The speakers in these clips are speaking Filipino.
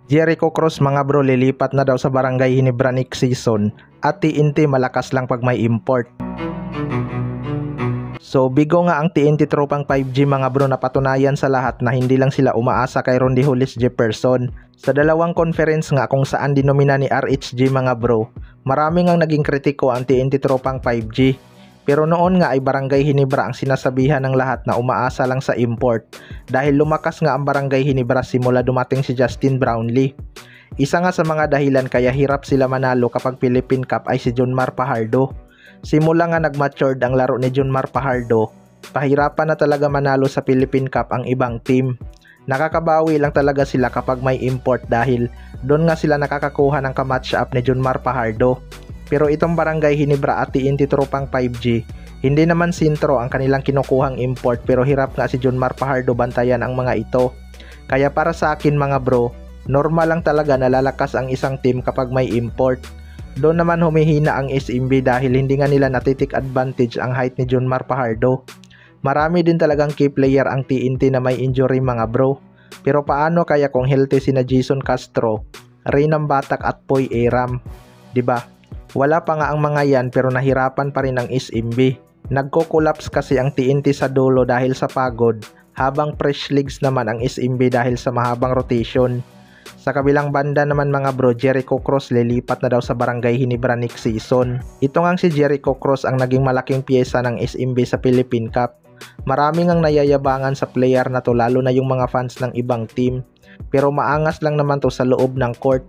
Jericho Cross mga bro, lilipat na daw sa Barangay Ginebra next season at TNT malakas lang pag may import. So bigo nga ang TNT tropang 5G mga bro, napatunayan sa lahat na hindi lang sila umaasa kay Rondy Hollis Jefferson. Sa dalawang conference nga kung saan dinomina ni RHG mga bro, marami ngang naging kritiko ang TNT tropang 5G. Pero noon nga ay Barangay Ginebra ang sinasabihan ng lahat na umaasa lang sa import dahil lumakas nga ang Barangay Ginebra simula dumating si Justin Brownlee. Isa nga sa mga dahilan kaya hirap sila manalo kapag Philippine Cup ay si Junmar Fajardo. Simula nga nag-matured ang laro ni Junmar Fajardo, pahirapan na talaga manalo sa Philippine Cup ang ibang team. Nakakabawi lang talaga sila kapag may import dahil doon nga sila nakakakuha ng kamatch up ni Junmar Fajardo. Pero itong Barangay Ginebra at TNT tropang 5G, hindi naman sintro ang kanilang kinukuhang import pero hirap nga si Junmar Fajardo bantayan ang mga ito. Kaya para sa akin mga bro, normal lang talaga na lalakas ang isang team kapag may import. Doon naman humihina ang SMB dahil hindi nga nila natitik advantage ang height ni Junmar Fajardo. Marami din talagang key player ang TNT na may injury mga bro. Pero paano kaya kung healthy sina Jason Castro, Reynam Batak at Poy Aram? Diba? Wala pa nga ang mga yan pero nahirapan pa rin ang SMB. Nagko-collapse kasi ang TNT sa dulo dahil sa pagod, habang fresh legs naman ang SMB dahil sa mahabang rotation. Sa kabilang banda naman mga bro, Jericho Cross lilipat na daw sa Barangay Ginebra next season. Ito ngang si Jericho Cross ang naging malaking pyesa ng SMB sa Philippine Cup. Marami ngang nayayabangan sa player na to lalo na yung mga fans ng ibang team. Pero maangas lang naman to sa loob ng court.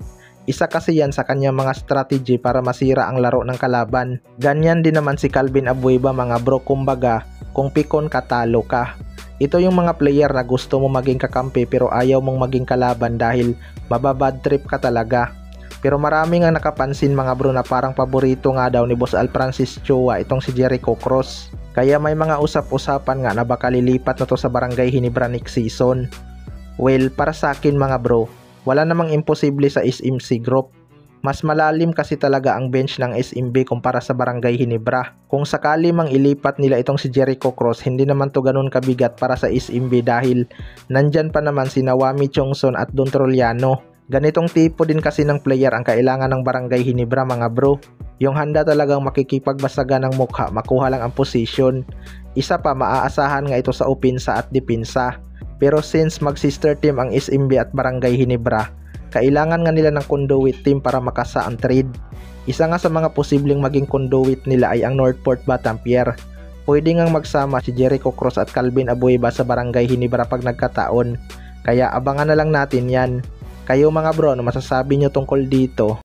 Isa kasi yan sa kanyang mga strategy para masira ang laro ng kalaban. Ganyan din naman si Calvin Abueva mga bro, kumbaga kung pikon ka talo ka. Ito yung mga player na gusto mo maging kakampi pero ayaw mong maging kalaban dahil mababad trip ka talaga. Pero marami nga nakapansin mga bro na parang paborito nga daw ni Boss Al Francis Chua itong si Jericho Cross. Kaya may mga usap-usapan nga na baka lilipat na to sa Barangay Ginebra next season. Well, para sa akin mga bro, wala namang imposible sa SMC group. Mas malalim kasi talaga ang bench ng SMB kumpara sa Barangay Ginebra. Kung sakali mang ilipat nila itong si Jericho Cross, hindi naman to ganun kabigat para sa SMB dahil nandyan pa naman si Nawami Chongson at Don Troliano. Ganitong tipo din kasi ng player ang kailangan ng Barangay Ginebra mga bro. Yung handa talagang makikipagbasagan ng mukha, makuha lang ang position. Isa pa, maaasahan nga ito sa opensa at depensa. Pero since mag-sister team ang SMB at Barangay Ginebra, kailangan nga nila ng conduit team para makasa ang trade. Isa nga sa mga posibleng maging conduit nila ay ang Northport Batampier. Pwede ngang magsama si Jericho Cross at Calvin Abueva sa Barangay Ginebra pag nagkataon. Kaya abangan na lang natin yan. Kayo mga bro, ano masasabi nyo tungkol dito?